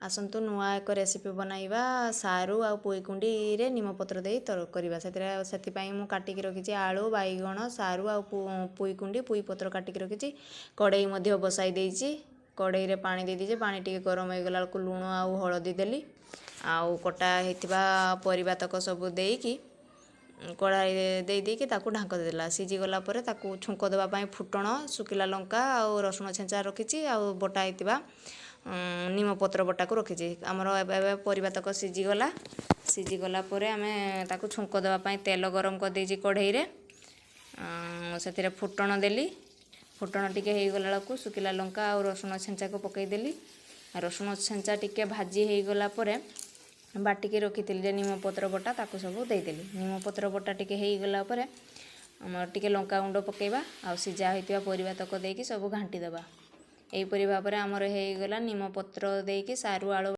आसतु नुआ एक रेसिपी बनाइबा सारू आ पुईकुंडी रे नीम पत्र देई करबा से मु काटिकी रखी आलू बैगण सारू आ पुईकुंडी पुई पत्र काटिकी रखी कड़ई मध्य बसाई देइछि कड़ई रे पानी दे दीजिए पानी टिके गरम हो गला को लूण आ हळदी देली आउ कटा हेतिबा परिबा तक सब देइकी कड़ाई दे देकी ताकू ढांक देला सीझी गला परे ताकू छुंक देबा पई फुटण सुकिला लंका आ रसुण छेंचा रखिछि आ बटा हेतिबा नीम पत्र बटा को रखिछि हमर एबे परिबा तक सीझी गला परे आमे ताकू छुंक देबा पई तेल गरम कर देइछि कढ़ई रे सेतिरे फुटण देली फुटण टिके हे गला को सुकिला लंका आ रसुण छेंचा को पकई देली रसुण छेंचा टिके भाजी हे गला परे बाटिकी रखिथिली जे नीम पत्र बटा ताकू सब देदेली नीम पत्र बटा टिके हे गला परे हमर टिके लंका गुंड पकेबा आ सीझा होइतिबा परिबा तक देकी सब घांटी देबा एही परि भाबरे हमर हे गला नीम पत्र देकी सारू आलू